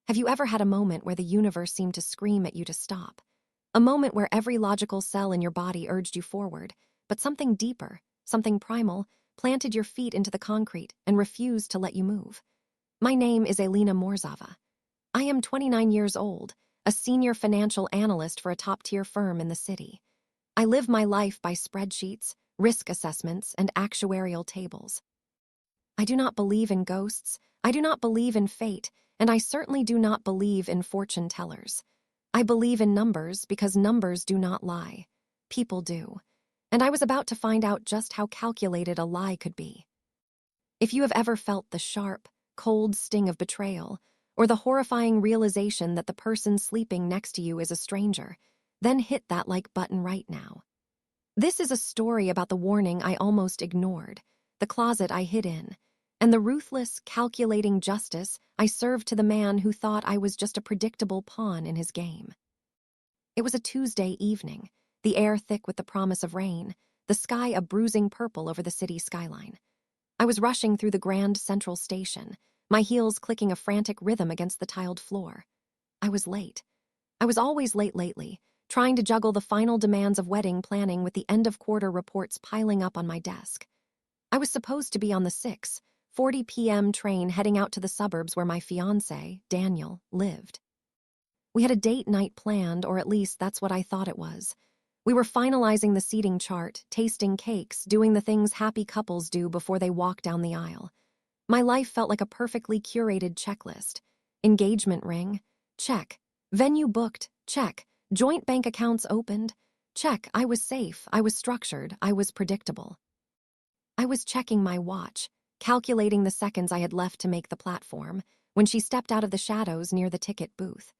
Have you ever had a moment where the universe seemed to scream at you to stop? A moment where every logical cell in your body urged you forward, but something deeper, something primal, planted your feet into the concrete and refused to let you move. My name is Elena Morzava. I am 29 years old, a senior financial analyst for a top-tier firm in the city. I live my life by spreadsheets, risk assessments, and actuarial tables. I do not believe in ghosts, I do not believe in fate, and I certainly do not believe in fortune tellers. I believe in numbers because numbers do not lie. People do. And I was about to find out just how calculated a lie could be. If you have ever felt the sharp, cold sting of betrayal, or the horrifying realization that the person sleeping next to you is a stranger, then hit that like button right now. This is a story about the warning I almost ignored, the closet I hid in, and the ruthless, calculating justice I served to the man who thought I was just a predictable pawn in his game. It was a Tuesday evening, the air thick with the promise of rain, the sky a bruising purple over the city skyline. I was rushing through the Grand Central Station, my heels clicking a frantic rhythm against the tiled floor. I was late. I was always late lately, trying to juggle the final demands of wedding planning with the end-of-quarter reports piling up on my desk. I was supposed to be on the 6:40 p.m. train heading out to the suburbs where my fiancé, Daniel, lived. We had a date night planned, or at least that's what I thought it was. We were finalizing the seating chart, tasting cakes, doing the things happy couples do before they walk down the aisle. My life felt like a perfectly curated checklist. Engagement ring? Check. Venue booked? Check. Joint bank accounts opened? Check. I was safe, I was structured, I was predictable. I was checking my watch, calculating the seconds I had left to make the platform, when she stepped out of the shadows near the ticket booth.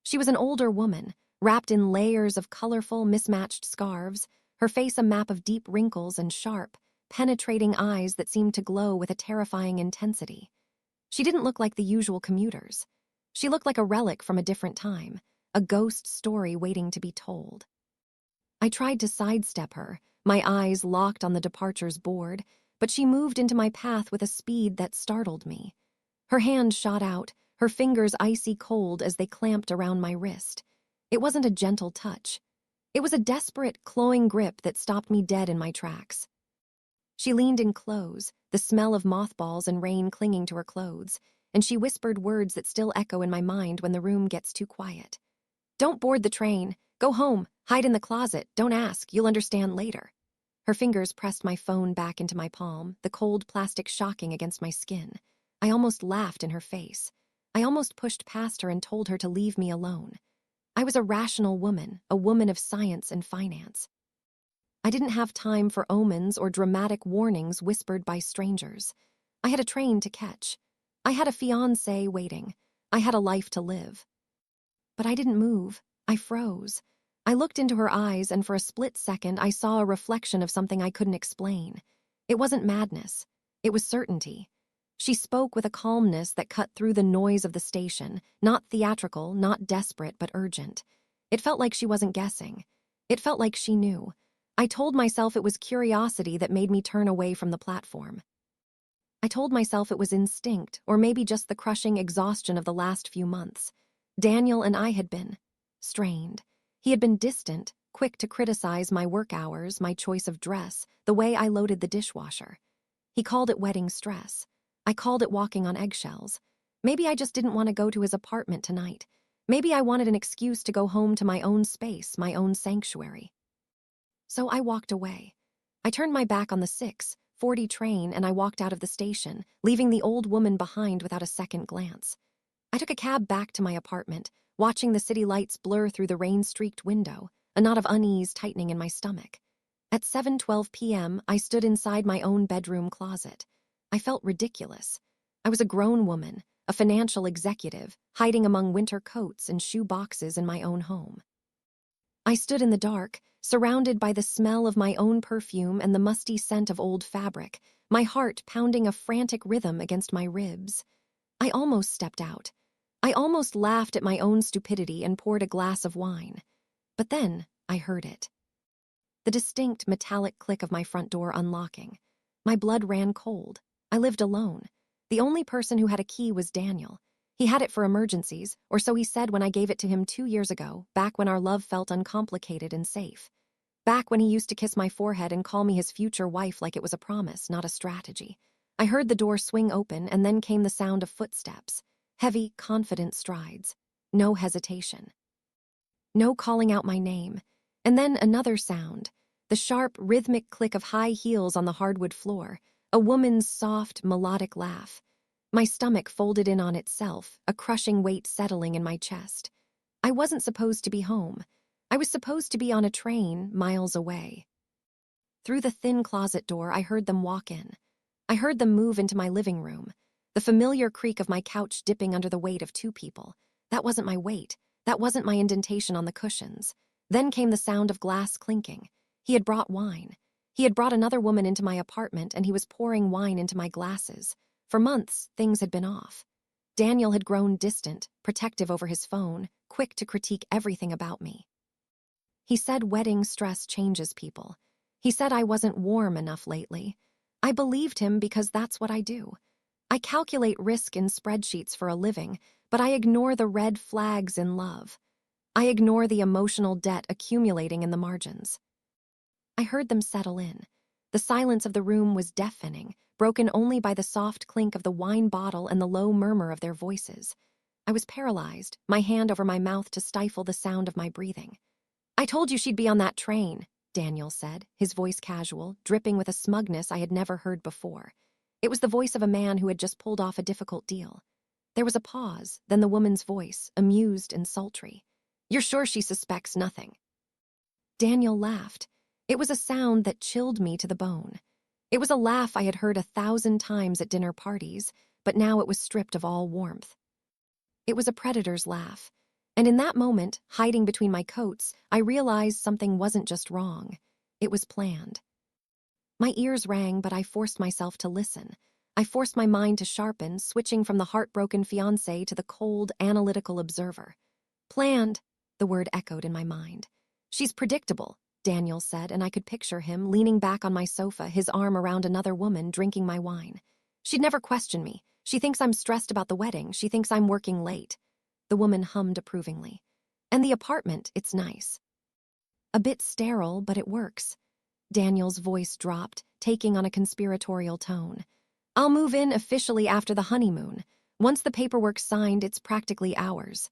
She was an older woman, wrapped in layers of colorful, mismatched scarves, her face a map of deep wrinkles and sharp, penetrating eyes that seemed to glow with a terrifying intensity. She didn't look like the usual commuters. She looked like a relic from a different time, a ghost story waiting to be told. I tried to sidestep her, my eyes locked on the departures board, but she moved into my path with a speed that startled me. Her hand shot out, her fingers icy cold as they clamped around my wrist. It wasn't a gentle touch. It was a desperate, clawing grip that stopped me dead in my tracks. She leaned in close, the smell of mothballs and rain clinging to her clothes, and she whispered words that still echo in my mind when the room gets too quiet. "Don't board the train. Go home. Hide in the closet. Don't ask. You'll understand later." Her fingers pressed my phone back into my palm, the cold plastic shocking against my skin. I almost laughed in her face. I almost pushed past her and told her to leave me alone. I was a rational woman, a woman of science and finance. I didn't have time for omens or dramatic warnings whispered by strangers. I had a train to catch. I had a fiancé waiting. I had a life to live. But I didn't move. I froze. I looked into her eyes, and for a split second I saw a reflection of something I couldn't explain. It wasn't madness. It was certainty. She spoke with a calmness that cut through the noise of the station, not theatrical, not desperate, but urgent. It felt like she wasn't guessing. It felt like she knew. I told myself it was curiosity that made me turn away from the platform. I told myself it was instinct, or maybe just the crushing exhaustion of the last few months. Daniel and I had been strained. He had been distant, quick to criticize my work hours, my choice of dress, the way I loaded the dishwasher. He called it wedding stress. I called it walking on eggshells. Maybe I just didn't want to go to his apartment tonight. Maybe I wanted an excuse to go home to my own space, my own sanctuary. So I walked away. I turned my back on the 6:40 train and I walked out of the station, leaving the old woman behind without a second glance. I took a cab back to my apartment, watching the city lights blur through the rain-streaked window, a knot of unease tightening in my stomach. At 7:12 p.m., I stood inside my own bedroom closet. I felt ridiculous. I was a grown woman, a financial executive, hiding among winter coats and shoe boxes in my own home. I stood in the dark, surrounded by the smell of my own perfume and the musty scent of old fabric, my heart pounding a frantic rhythm against my ribs. I almost stepped out. I almost laughed at my own stupidity and poured a glass of wine. But then I heard it. The distinct metallic click of my front door unlocking. My blood ran cold. I lived alone. The only person who had a key was Daniel. He had it for emergencies, or so he said when I gave it to him 2 years ago, back when our love felt uncomplicated and safe. Back when he used to kiss my forehead and call me his future wife like it was a promise, not a strategy. I heard the door swing open, and then came the sound of footsteps. Heavy, confident strides. No hesitation. No calling out my name. And then another sound. The sharp, rhythmic click of high heels on the hardwood floor. A woman's soft, melodic laugh. My stomach folded in on itself, a crushing weight settling in my chest. I wasn't supposed to be home. I was supposed to be on a train miles away. Through the thin closet door, I heard them walk in. I heard them move into my living room. The familiar creak of my couch dipping under the weight of two people. That wasn't my weight. That wasn't my indentation on the cushions. Then came the sound of glass clinking. He had brought wine. He had brought another woman into my apartment, and he was pouring wine into my glasses. For months, things had been off. Daniel had grown distant, protective over his phone, quick to critique everything about me. He said wedding stress changes people. He said I wasn't warm enough lately. I believed him because that's what I do. I calculate risk in spreadsheets for a living, but I ignore the red flags in love. I ignore the emotional debt accumulating in the margins. I heard them settle in. The silence of the room was deafening, broken only by the soft clink of the wine bottle and the low murmur of their voices. I was paralyzed, my hand over my mouth to stifle the sound of my breathing. "I told you she'd be on that train," Daniel said, his voice casual, dripping with a smugness I had never heard before. It was the voice of a man who had just pulled off a difficult deal. There was a pause, then the woman's voice, amused and sultry. "You're sure she suspects nothing?" Daniel laughed. It was a sound that chilled me to the bone. It was a laugh I had heard 1,000 times at dinner parties, but now it was stripped of all warmth. It was a predator's laugh. And in that moment, hiding between my coats, I realized something wasn't just wrong. It was planned. My ears rang, but I forced myself to listen. I forced my mind to sharpen, switching from the heartbroken fiancé to the cold, analytical observer. "Planned," the word echoed in my mind. "She's predictable," Daniel said, and I could picture him leaning back on my sofa, his arm around another woman, drinking my wine. "She'd never question me. She thinks I'm stressed about the wedding. She thinks I'm working late." The woman hummed approvingly. "And the apartment, it's nice. A bit sterile, but it works." Daniel's voice dropped, taking on a conspiratorial tone. "I'll move in officially after the honeymoon. Once the paperwork's signed, it's practically ours."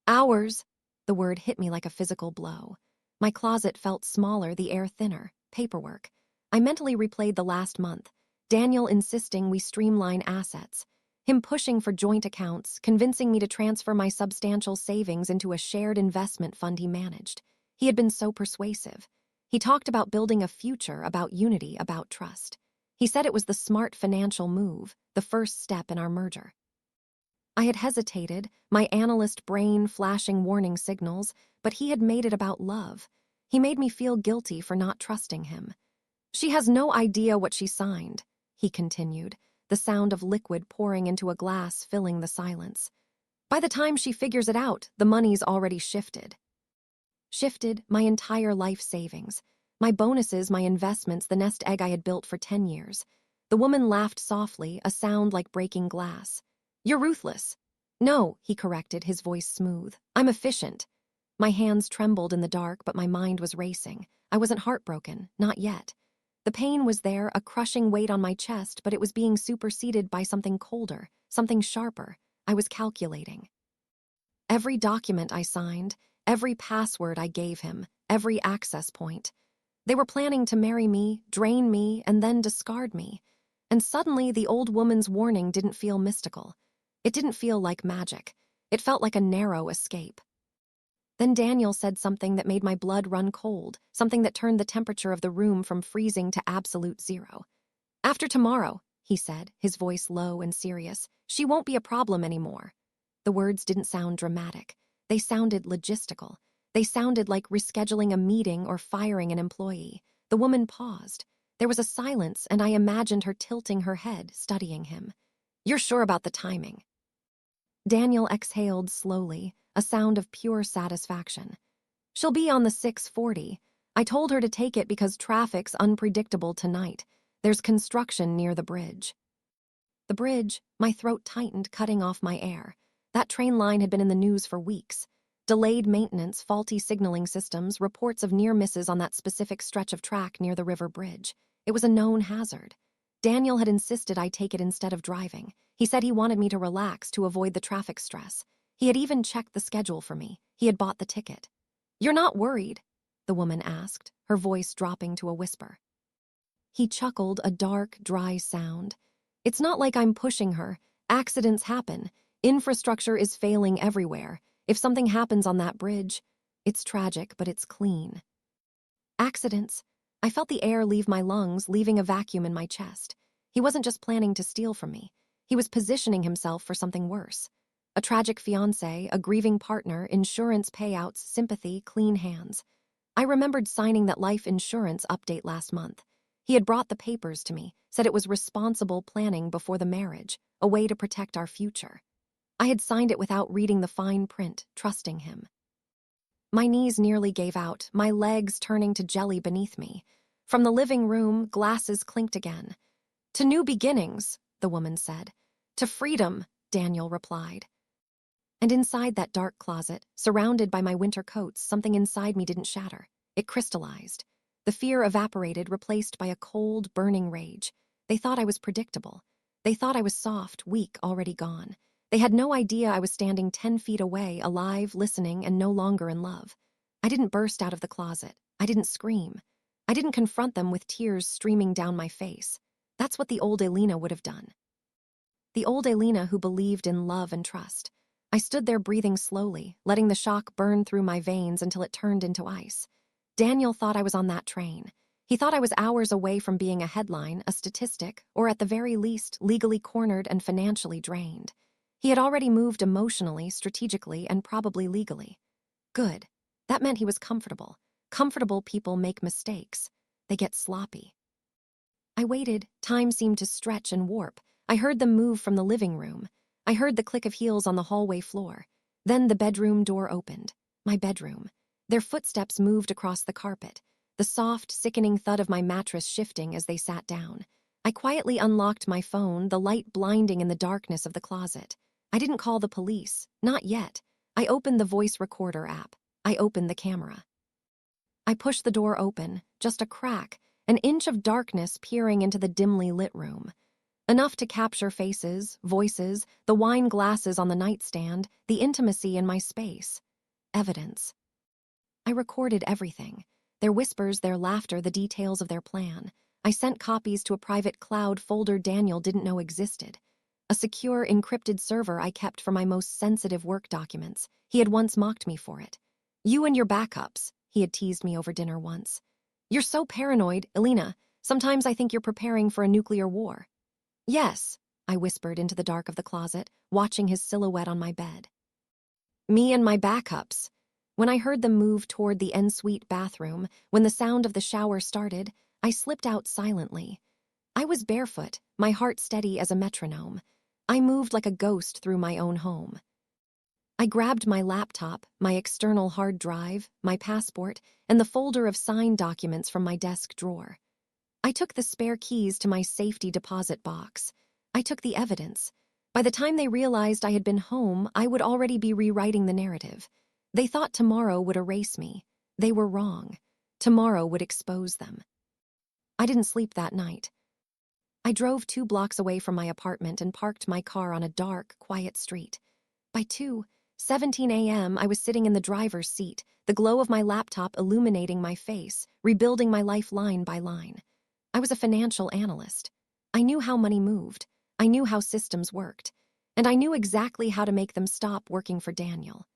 "Ours?" The word hit me like a physical blow. My closet felt smaller, the air thinner. Paperwork. I mentally replayed the last month. Daniel insisting we streamline assets. Him pushing for joint accounts, convincing me to transfer my substantial savings into a shared investment fund he managed. He had been so persuasive. He talked about building a future, about unity, about trust. He said it was the smart financial move, the first step in our merger. I had hesitated, my analyst brain flashing warning signals, but he had made it about love. He made me feel guilty for not trusting him. "She has no idea what she signed," he continued, the sound of liquid pouring into a glass filling the silence. "By the time she figures it out, the money's already shifted." Shifted my entire life savings. My bonuses, my investments, the nest egg I had built for 10 years. The woman laughed softly, a sound like breaking glass. "You're ruthless." "No," he corrected, his voice smooth. "I'm efficient." My hands trembled in the dark, but my mind was racing. I wasn't heartbroken, not yet. The pain was there, a crushing weight on my chest, but it was being superseded by something colder, something sharper. I was calculating. Every document I signed, every password I gave him, every access point. They were planning to marry me, drain me, and then discard me. And suddenly the old woman's warning didn't feel mystical. It didn't feel like magic. It felt like a narrow escape. Then Daniel said something that made my blood run cold, something that turned the temperature of the room from freezing to absolute zero. "After tomorrow," he said, his voice low and serious, "she won't be a problem anymore." The words didn't sound dramatic. They sounded logistical. They sounded like rescheduling a meeting or firing an employee. The woman paused. There was a silence, and I imagined her tilting her head, studying him. "You're sure about the timing?" Daniel exhaled slowly, a sound of pure satisfaction. "She'll be on the 6:40. I told her to take it because traffic's unpredictable tonight. There's construction near the bridge." The bridge, my throat tightened, cutting off my air. That train line had been in the news for weeks. Delayed maintenance, faulty signaling systems, reports of near misses on that specific stretch of track near the river bridge. It was a known hazard. Daniel had insisted I take it instead of driving. He said he wanted me to relax to avoid the traffic stress. He had even checked the schedule for me. He had bought the ticket. "You're not worried?" the woman asked, her voice dropping to a whisper. He chuckled, a dark, dry sound. "It's not like I'm pushing her. Accidents happen. Infrastructure is failing everywhere. If something happens on that bridge, it's tragic, but it's clean." Accidents. I felt the air leave my lungs, leaving a vacuum in my chest. He wasn't just planning to steal from me. He was positioning himself for something worse. A tragic fiancé, a grieving partner, insurance payouts, sympathy, clean hands. I remembered signing that life insurance update last month. He had brought the papers to me, said it was responsible planning before the marriage, a way to protect our future. I had signed it without reading the fine print, trusting him. My knees nearly gave out, my legs turning to jelly beneath me. From the living room, glasses clinked again. "To new beginnings," the woman said. "To freedom," Daniel replied. And inside that dark closet, surrounded by my winter coats, something inside me didn't shatter. It crystallized. The fear evaporated, replaced by a cold, burning rage. They thought I was predictable. They thought I was soft, weak, already gone. They had no idea I was standing 10 feet away, alive, listening, and no longer in love. I didn't burst out of the closet. I didn't scream. I didn't confront them with tears streaming down my face. That's what the old Elena would have done. The old Elena who believed in love and trust. I stood there breathing slowly, letting the shock burn through my veins until it turned into ice. Daniel thought I was on that train. He thought I was hours away from being a headline, a statistic, or at the very least, legally cornered and financially drained. He had already moved emotionally, strategically, and probably legally. Good. That meant he was comfortable. Comfortable people make mistakes. They get sloppy. I waited. Time seemed to stretch and warp. I heard them move from the living room. I heard the click of heels on the hallway floor. Then the bedroom door opened. My bedroom. Their footsteps moved across the carpet, the soft, sickening thud of my mattress shifting as they sat down. I quietly unlocked my phone, the light blinding in the darkness of the closet. I didn't call the police. Not yet. I opened the voice recorder app. I opened the camera. I pushed the door open, just a crack, an inch of darkness peering into the dimly lit room. Enough to capture faces, voices, the wine glasses on the nightstand, the intimacy in my space. Evidence. I recorded everything. Their whispers, their laughter, the details of their plan. I sent copies to a private cloud folder Daniel didn't know existed. A secure, encrypted server I kept for my most sensitive work documents. He had once mocked me for it. "You and your backups," he had teased me over dinner once. "You're so paranoid, Elena. Sometimes I think you're preparing for a nuclear war." "Yes," I whispered into the dark of the closet, watching his silhouette on my bed. "Me and my backups." When I heard them move toward the ensuite bathroom, when the sound of the shower started, I slipped out silently. I was barefoot, my heart steady as a metronome. I moved like a ghost through my own home. I grabbed my laptop, my external hard drive, my passport, and the folder of signed documents from my desk drawer. I took the spare keys to my safety deposit box. I took the evidence. By the time they realized I had been home, I would already be rewriting the narrative. They thought tomorrow would erase me. They were wrong. Tomorrow would expose them. I didn't sleep that night. I drove 2 blocks away from my apartment and parked my car on a dark, quiet street. By 2:17 a.m., I was sitting in the driver's seat, the glow of my laptop illuminating my face, rebuilding my life line by line. I was a financial analyst. I knew how money moved. I knew how systems worked. And I knew exactly how to make them stop working for Daniel.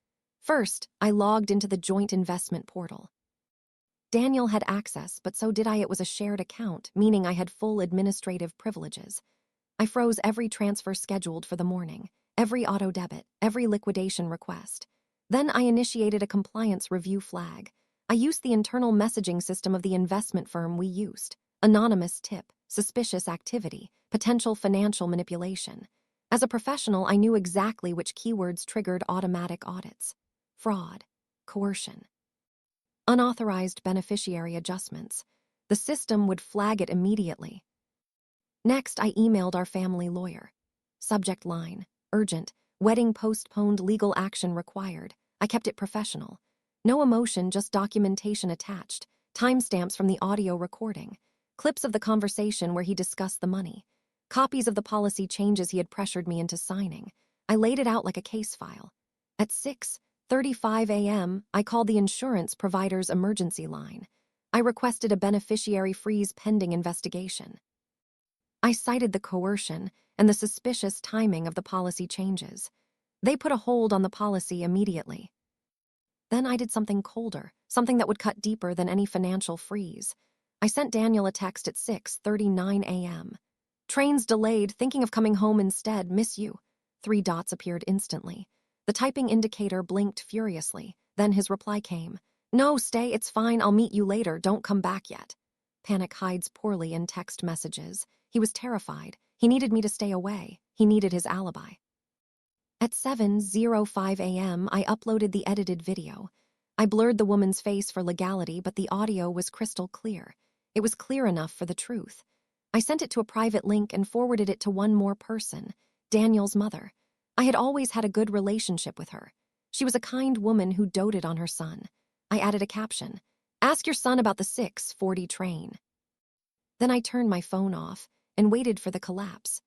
First, I logged into the joint investment portal. Daniel had access, but so did I. It was a shared account, meaning I had full administrative privileges. I froze every transfer scheduled for the morning, every auto debit, every liquidation request. Then I initiated a compliance review flag. I used the internal messaging system of the investment firm we used. Anonymous tip, suspicious activity, potential financial manipulation. As a professional, I knew exactly which keywords triggered automatic audits. Fraud, coercion, unauthorized beneficiary adjustments. The system would flag it immediately. Next, I emailed our family lawyer. Subject line: urgent, wedding postponed, legal action required. I kept it professional. No emotion, just documentation attached. Timestamps from the audio recording. Clips of the conversation where he discussed the money. Copies of the policy changes he had pressured me into signing. I laid it out like a case file. At 6:35 a.m., I called the insurance provider's emergency line. I requested a beneficiary freeze pending investigation. I cited the coercion and the suspicious timing of the policy changes. They put a hold on the policy immediately. Then I did something colder, something that would cut deeper than any financial freeze. I sent Daniel a text at 6:39 a.m. Trains delayed, thinking of coming home instead, miss you. 3 dots appeared instantly. The typing indicator blinked furiously. Then his reply came. No, stay, it's fine, I'll meet you later, don't come back yet. Panic hides poorly in text messages. He was terrified. He needed me to stay away. He needed his alibi. At 7:05 a.m., I uploaded the edited video. I blurred the woman's face for legality, but the audio was crystal clear. It was clear enough for the truth. I sent it to a private link and forwarded it to one more person, Daniel's mother. I had always had a good relationship with her. She was a kind woman who doted on her son. I added a caption: ask your son about the 6:40 train. Then I turned my phone off and waited for the collapse.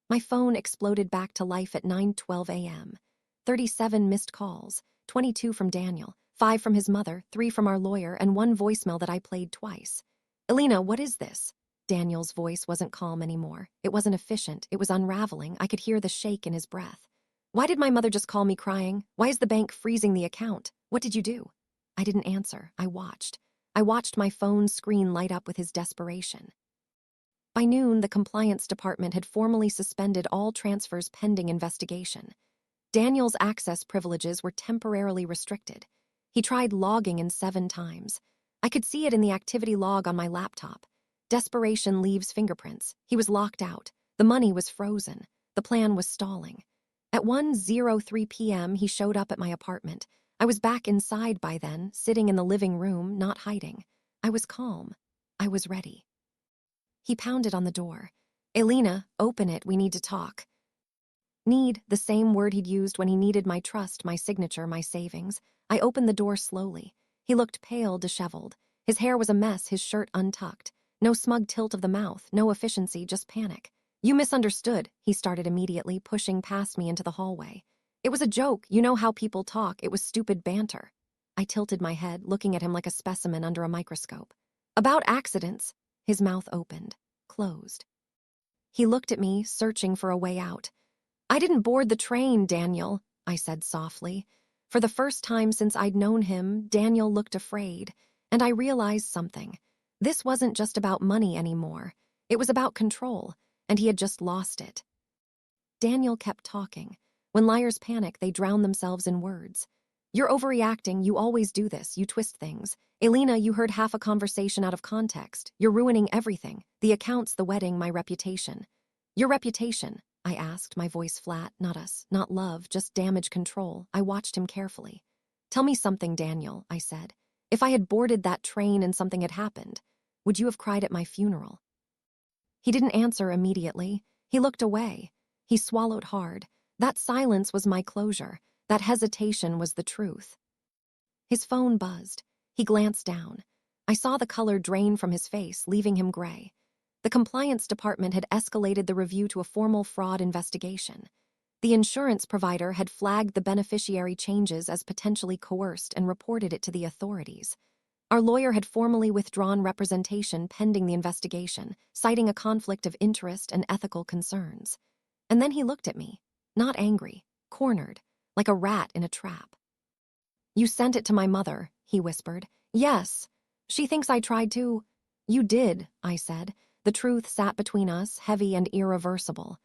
My phone exploded back to life at 9:12 a.m. 37 missed calls, 22 from Daniel, 5 from his mother, 3 from our lawyer, and 1 voicemail that I played twice. Elena, what is this? Daniel's voice wasn't calm anymore. It wasn't efficient. It was unraveling. I could hear the shake in his breath. Why did my mother just call me crying? Why is the bank freezing the account? What did you do? I didn't answer. I watched. I watched my phone screen light up with his desperation. By noon, the compliance department had formally suspended all transfers pending investigation. Daniel's access privileges were temporarily restricted. He tried logging in 7 times. I could see it in the activity log on my laptop. Desperation leaves fingerprints. He was locked out. The money was frozen. The plan was stalling. At 1:03 p.m., he showed up at my apartment. I was back inside by then, sitting in the living room, not hiding. I was calm. I was ready. He pounded on the door. Elena, open it, we need to talk. Need, the same word he'd used when he needed my trust, my signature, my savings. I opened the door slowly. He looked pale, disheveled. His hair was a mess, his shirt untucked. No smug tilt of the mouth, no efficiency, just panic. You misunderstood, he started immediately, pushing past me into the hallway. It was a joke, you know how people talk, it was stupid banter. I tilted my head, looking at him like a specimen under a microscope. About accidents. His mouth opened, closed. He looked at me, searching for a way out. I didn't board the train, Daniel, I said softly. For the first time since I'd known him, Daniel looked afraid, and I realized something. This wasn't just about money anymore. It was about control, and he had just lost it. Daniel kept talking. When liars panic, they drown themselves in words. You're overreacting, you always do this, you twist things. Elena, you heard half a conversation out of context. You're ruining everything. The accounts, the wedding, my reputation. Your reputation, I asked, my voice flat. Not us, not love, just damage control. I watched him carefully. Tell me something, Daniel, I said. If I had boarded that train and something had happened, would you have cried at my funeral? He didn't answer immediately. He looked away. He swallowed hard. That silence was my closure. That hesitation was the truth. His phone buzzed. He glanced down. I saw the color drain from his face, leaving him gray. The compliance department had escalated the review to a formal fraud investigation. The insurance provider had flagged the beneficiary changes as potentially coerced and reported it to the authorities. Our lawyer had formally withdrawn representation pending the investigation, citing a conflict of interest and ethical concerns. And then he looked at me, not angry, cornered, like a rat in a trap. You sent it to my mother, he whispered. Yes. She thinks I tried to. You did, I said. The truth sat between us, heavy and irreversible.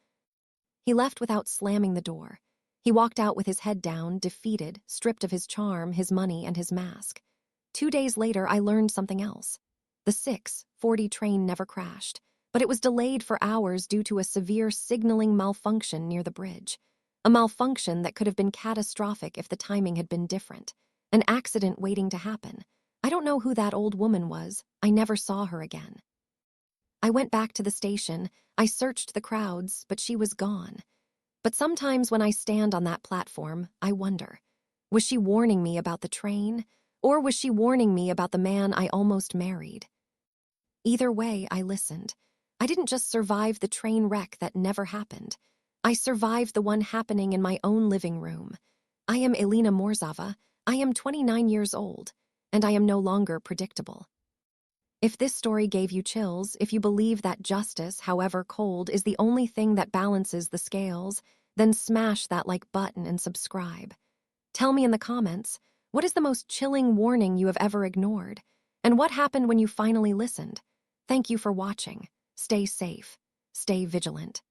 He left without slamming the door. He walked out with his head down, defeated, stripped of his charm, his money, and his mask. 2 days later, I learned something else. The 6:40 train never crashed, but it was delayed for hours due to a severe signaling malfunction near the bridge. A malfunction that could have been catastrophic if the timing had been different. An accident waiting to happen. I don't know who that old woman was. I never saw her again. I went back to the station. I searched the crowds, but she was gone. But sometimes when I stand on that platform, I wonder, was she warning me about the train? Or was she warning me about the man I almost married? Either way, I listened. I didn't just survive the train wreck that never happened. I survived the one happening in my own living room. I am Elena Morzava. I am 29 years old, and I am no longer predictable. If this story gave you chills, if you believe that justice, however cold, is the only thing that balances the scales, then smash that like button and subscribe. Tell me in the comments, what is the most chilling warning you have ever ignored? And what happened when you finally listened? Thank you for watching. Stay safe. Stay vigilant.